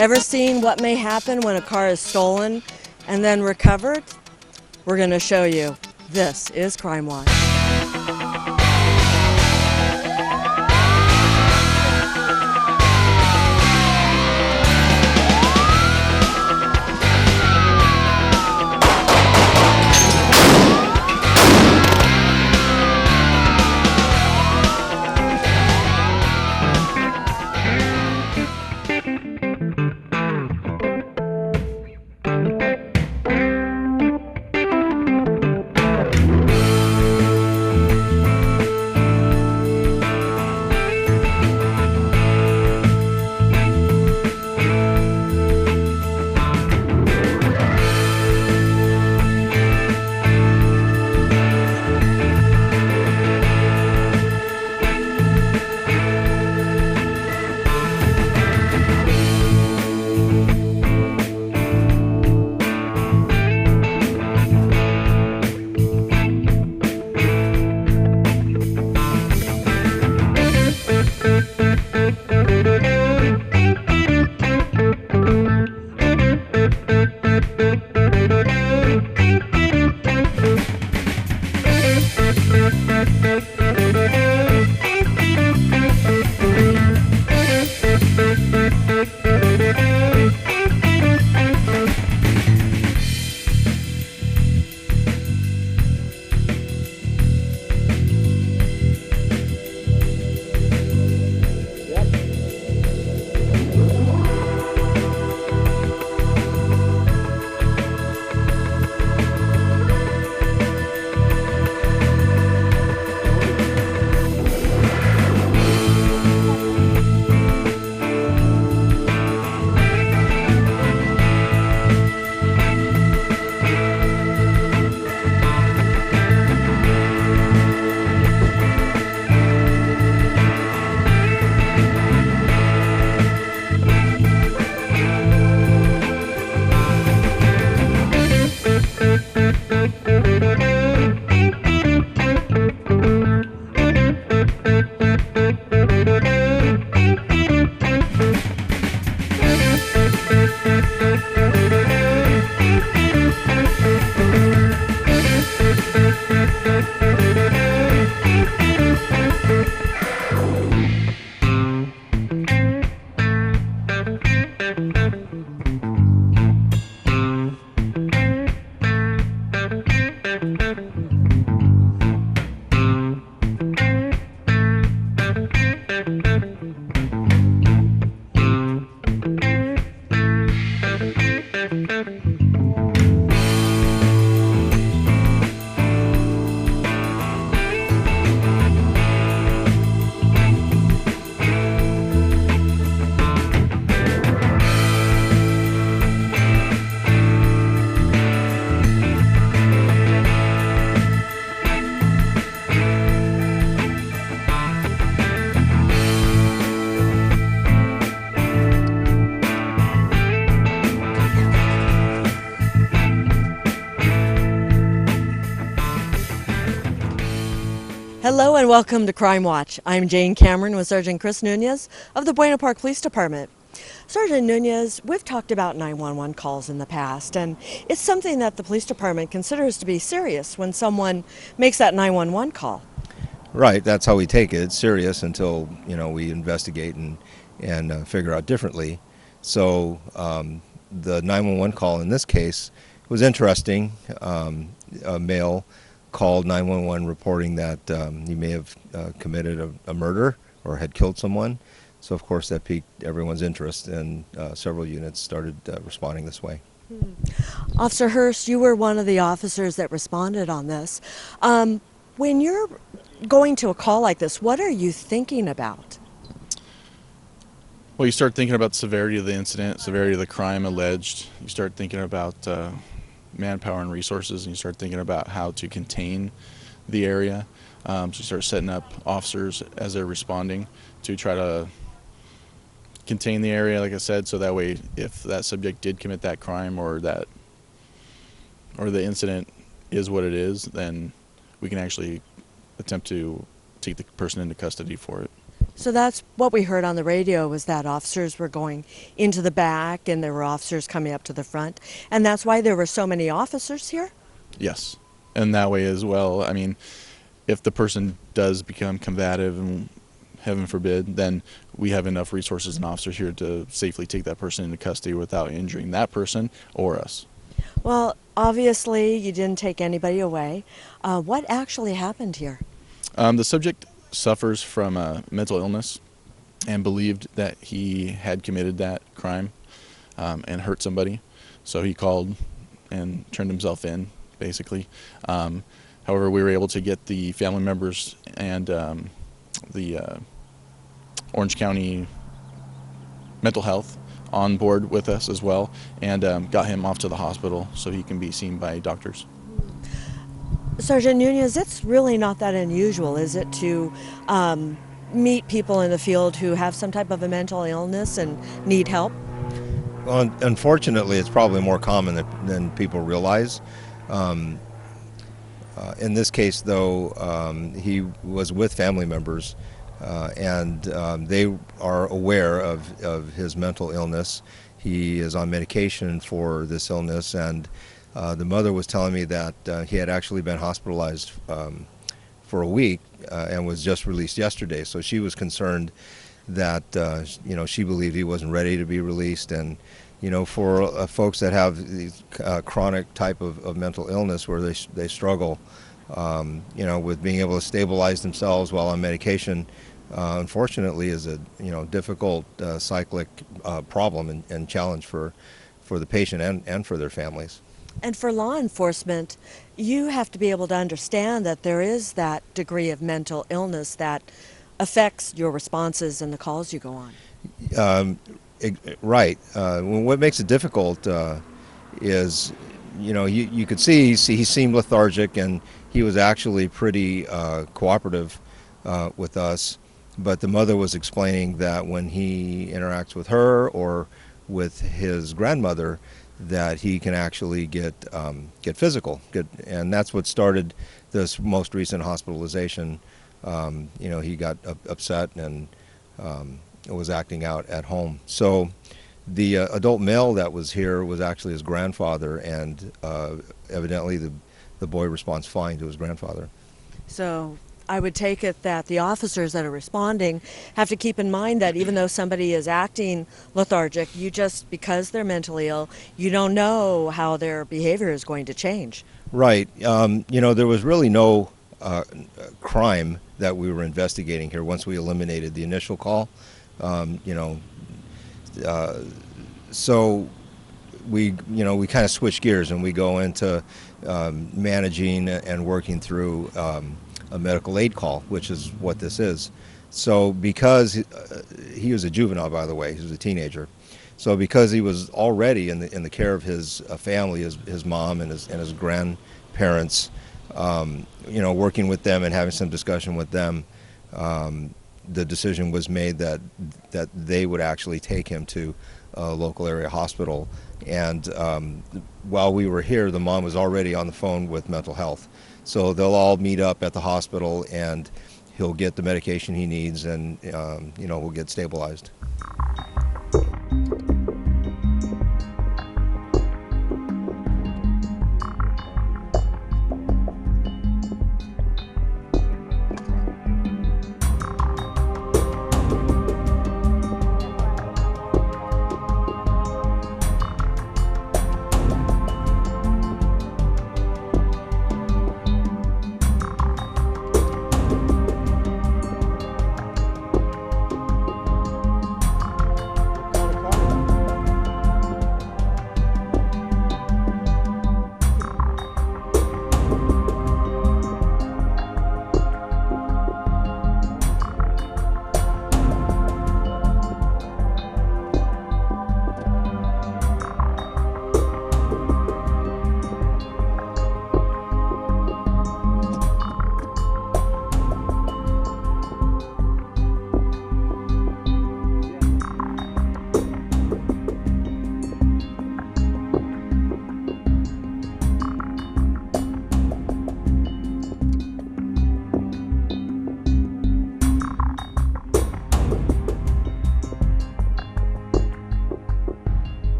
Ever seen what may happen when a car is stolen and then recovered? We're going to show you. This is Crime Watch. Hello and welcome to Crime Watch. I'm Jane Cameron with Sergeant Chris NUNEZ of the Buena Park Police Department. Sergeant NUNEZ, we've talked about 911 calls in the past, and it's something that the police department considers to be serious when someone makes that 911 call. Right, that's how we take it. It's serious until, we investigate and figure out differently. So the 911 call in this case was interesting. A male called 911 reporting that he may have committed a murder or had killed someone. So of course that piqued everyone's interest, and several units started responding this way. Officer HERST, you were one of the officers that responded on this. When you're going to a call like this, what are you thinking about? Well, you start thinking about the severity of the incident, severity of the crime alleged. You start thinking about manpower and resources, and you start thinking about how to contain the area. So you start setting up officers as they're responding to try to contain the area, like I said, so that way if that subject did commit that crime or the incident is what it is, then we can actually attempt to take the person into custody for it. So that's what we heard on the radio, was that officers were going into the back and there were officers coming up to the front. And that's why there were so many officers here? Yes, and that way as well. I mean, if the person does become combative, and heaven forbid, then we have enough resources and officers here to safely take that person into custody without injuring that person or us. Well, obviously you didn't take anybody away. What actually happened here? The subject suffers from a mental illness and believed that he had committed that crime and hurt somebody. So he called and turned himself in, basically. However, we were able to get the family members and the Orange County Mental Health on board with us as well, and got him off to the hospital so he can be seen by doctors. Sergeant Nunez, it's really not that unusual, is it, to meet people in the field who have some type of a mental illness and need help? Well, unfortunately, it's probably more common than people realize. In this case, though, he was with family members, and they are aware of his mental illness. He is on medication for this illness, and the mother was telling me that he had actually been hospitalized for a week and was just released yesterday. So she was concerned that she believed he wasn't ready to be released, and for folks that have these chronic type of mental illness where they struggle, with being able to stabilize themselves while on medication, unfortunately, is a difficult cyclic problem and challenge for the patient and for their families. And for law enforcement, you have to be able to understand that there is that degree of mental illness that affects your responses and the calls you go on. Right. What makes it difficult is, you could see he seemed lethargic, and he was actually pretty cooperative with us. But the mother was explaining that when he interacts with her or with his grandmother, that he can actually get physical, and that's what started this most recent hospitalization. He got upset and was acting out at home. So the adult male that was here was actually his grandfather, and evidently the boy responds fine to his grandfather. So I would take it that the officers that are responding have to keep in mind that even though somebody is acting lethargic, because they're mentally ill, you don't know how their behavior is going to change. Right. There was really no crime that we were investigating here once we eliminated the initial call. So we kind of switch gears and we go into managing and working through a medical aid call, which is what this is. So because he was a juvenile, by the way, he was a teenager. So because he was already in the care of his family, his mom and his grandparents, working with them and having some discussion with them, the decision was made that they would actually take him to a local area hospital. And while we were here, the mom was already on the phone with mental health. So they'll all meet up at the hospital, and he'll get the medication he needs, and we'll get stabilized.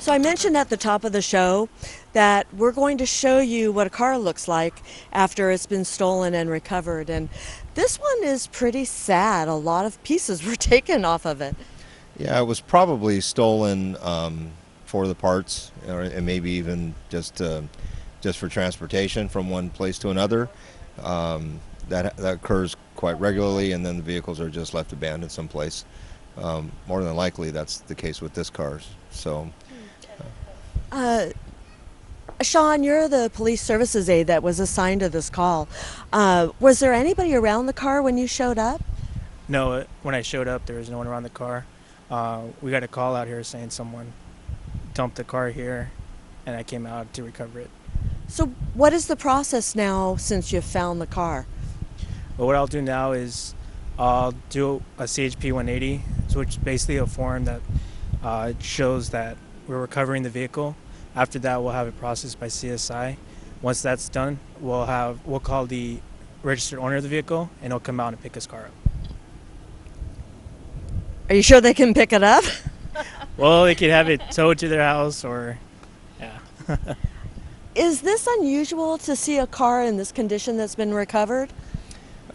So I mentioned at the top of the show that we're going to show you what a car looks like after it's been stolen and recovered. And this one is pretty sad. A lot of pieces were taken off of it. Yeah, it was probably stolen for the parts, and maybe even just for transportation from one place to another. That occurs quite regularly, and then the vehicles are just left abandoned someplace. More than likely, that's the case with this car. So, Sean, you're the police services aide that was assigned to this call. Was there anybody around the car when you showed up? No, when I showed up, there was no one around the car. We got a call out here saying someone dumped the car here, and I came out to recover it. So what is the process now since you've found the car? But what I'll do now is I'll do a CHP 180, which is basically a form that shows that we're recovering the vehicle. After that, we'll have it processed by CSI. Once that's done, we'll call the registered owner of the vehicle, and he'll come out and pick his car up. Are you sure they can pick it up? Well, they could have it towed to their house, or yeah. Is this unusual to see a car in this condition that's been recovered?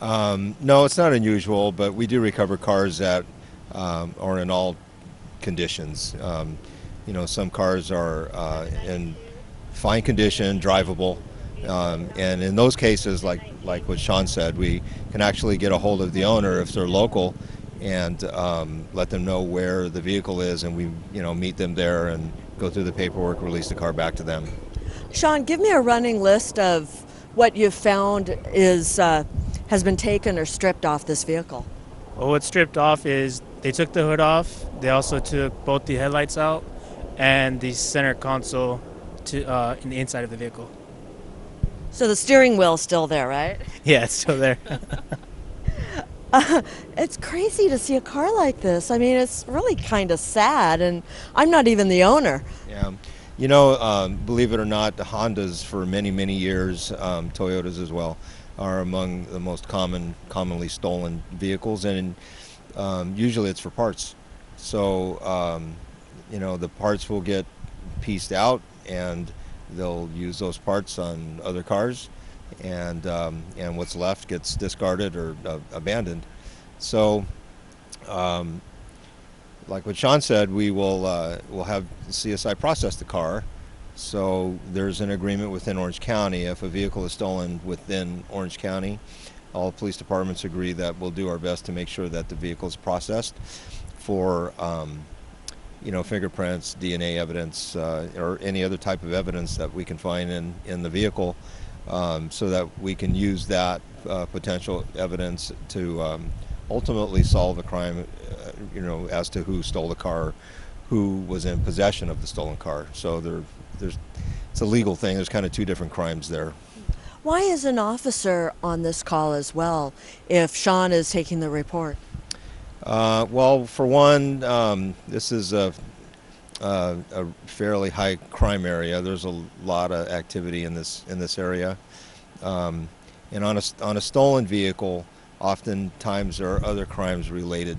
no, it's not unusual, but we do recover cars that are in all conditions. Some cars are in fine condition, drivable, and in those cases, like what Sean said, we can actually get a hold of the owner if they're local and let them know where the vehicle is, and we meet them there and go through the paperwork, release the car back to them. Sean, give me a running list of what you've found has been taken or stripped off this vehicle. Well, what's stripped off is they took the hood off. They also took both the headlights out and the center console in the inside of the vehicle. So the steering wheel's still there, right? Yeah, it's still there. It's crazy to see a car like this. I mean, it's really kind of sad, and I'm not even the owner. Yeah. Believe it or not, the Hondas for many, many years, Toyotas as well, are among the most commonly stolen vehicles, and usually it's for parts. So, the parts will get pieced out, and they'll use those parts on other cars, and what's left gets discarded or abandoned. So, like what Sean said, we'll have CSI process the car. So there's an agreement within Orange County. If a vehicle is stolen within Orange County, all police departments agree that we'll do our best to make sure that the vehicle is processed for fingerprints, DNA evidence, or any other type of evidence that we can find in the vehicle, so that we can use that potential evidence to ultimately solve a crime, as to who stole the car, who was in possession of the stolen car. So it's a legal thing. There's kind of two different crimes there. Why is an officer on this call as well if Sean is taking the report? Well, for one, this is a fairly high crime area. There's a lot of activity in this area, and on a stolen vehicle, oftentimes there are other crimes related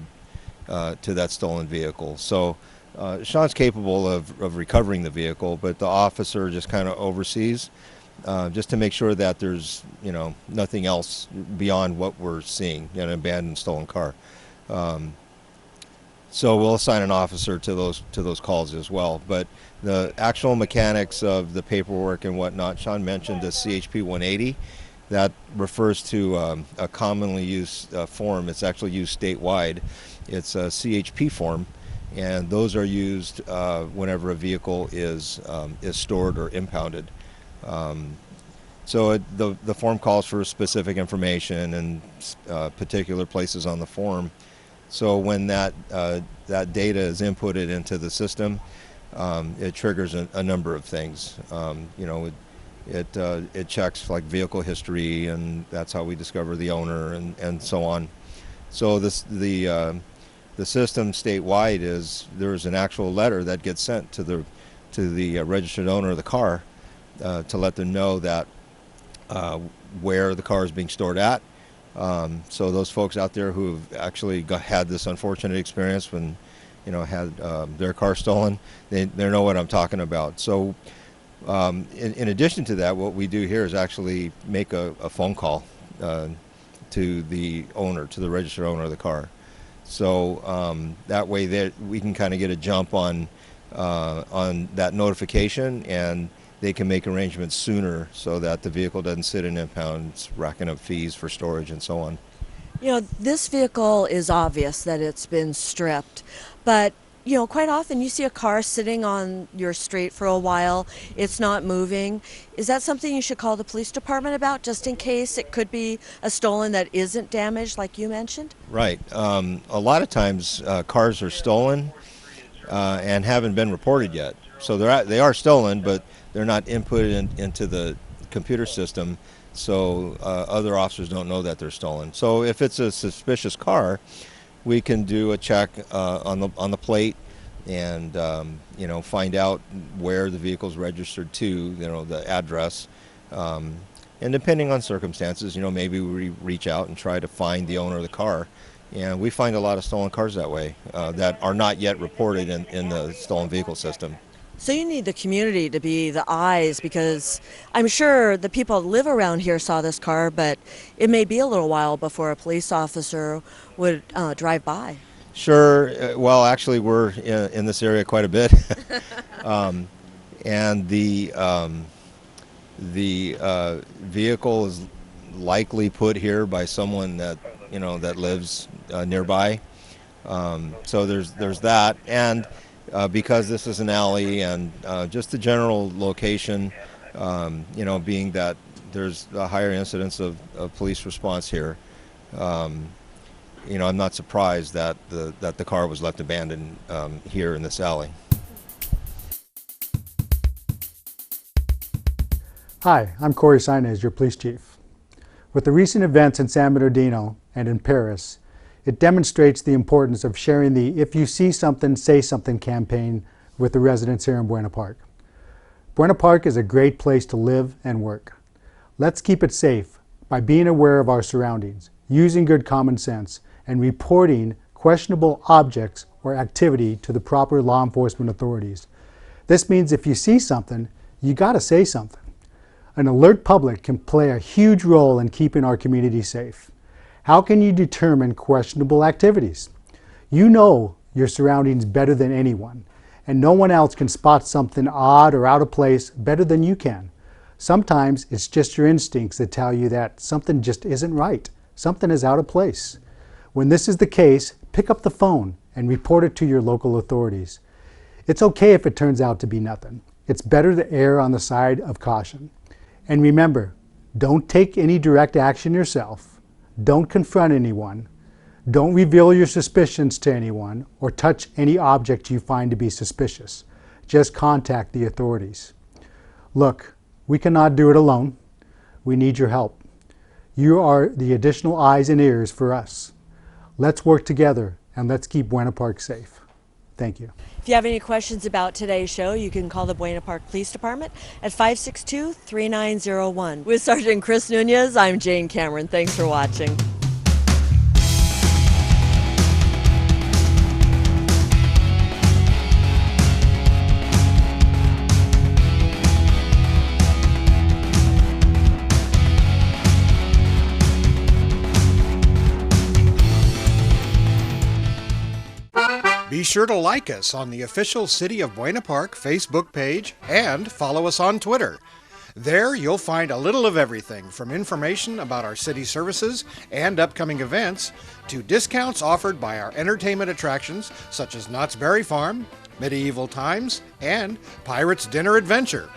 to that stolen vehicle. So Sean's capable of recovering the vehicle, but the officer just kind of oversees, just to make sure that there's nothing else beyond what we're seeing, an abandoned stolen car. So we'll assign an officer to those calls as well. But the actual mechanics of the paperwork and whatnot, Sean mentioned the CHP 180. That refers to a commonly used form. It's actually used statewide. It's a CHP form, and those are used whenever a vehicle is stored or impounded. So the form calls for specific information and particular places on the form. So when that data is inputted into the system, it triggers a number of things. It checks like vehicle history, and that's how we discover the owner and so on. So the system statewide there's an actual letter that gets sent to the registered owner of the car to let them know that where the car is being stored at. So those folks out there who have actually had this unfortunate experience when had their car stolen, they know what I'm talking about. So in addition to that, what we do here is actually make a phone call to the owner, to the registered owner of the car. So that way that we can kind of get a jump on that notification, and they can make arrangements sooner so that the vehicle doesn't sit in impounds, racking up fees for storage and so on. This vehicle is obvious that it's been stripped, but quite often you see a car sitting on your street for a while, it's not moving. Is that something you should call the police department about, just in case it could be a stolen that isn't damaged, like you mentioned? Right. A lot of times cars are stolen and haven't been reported yet. So they are stolen, but they're not inputted into the computer system, so other officers don't know that they're stolen. So if it's a suspicious car, we can do a check on the plate and find out where the vehicle's registered to, the address, and depending on circumstances, maybe we reach out and try to find the owner of the car. And we find a lot of stolen cars that way that are not yet reported in the stolen vehicle system. So you need the community to be the eyes, because I'm sure the people that live around here saw this car, but it may be a little while before a police officer would drive by. Sure. Well, actually, we're in this area quite a bit, and the vehicle is likely put here by someone that that lives nearby. So there's that, and because this is an alley and just the general location, being that there's a higher incidence of police response here, I'm not surprised that the car was left abandoned here in this alley. Hi, I'm Corey Sianez, your police chief. With the recent events in San Bernardino and in Paris, it demonstrates the importance of sharing the "If you see something, say something" campaign with the residents here in Buena Park. Buena Park is a great place to live and work. Let's keep it safe by being aware of our surroundings, using good common sense, and reporting questionable objects or activity to the proper law enforcement authorities. This means if you see something, you gotta say something. An alert public can play a huge role in keeping our community safe. How can you determine questionable activities? You know your surroundings better than anyone, and no one else can spot something odd or out of place better than you can. Sometimes it's just your instincts that tell you that something just isn't right, something is out of place. When this is the case, pick up the phone and report it to your local authorities. It's okay if it turns out to be nothing. It's better to err on the side of caution. And remember, don't take any direct action yourself. Don't confront anyone. Don't reveal your suspicions to anyone or touch any object you find to be suspicious. Just contact the authorities. Look, we cannot do it alone. We need your help. You are the additional eyes and ears for us. Let's work together and let's keep Buena Park safe. Thank you. If you have any questions about today's show, you can call the Buena Park Police Department at 562-3901. With Sergeant Chris Nunez, I'm Jane Cameron. Thanks for watching. Be sure to like us on the official City of Buena Park Facebook page and follow us on Twitter. There you'll find a little of everything from information about our city services and upcoming events to discounts offered by our entertainment attractions such as Knott's Berry Farm, Medieval Times, and Pirates Dinner Adventure.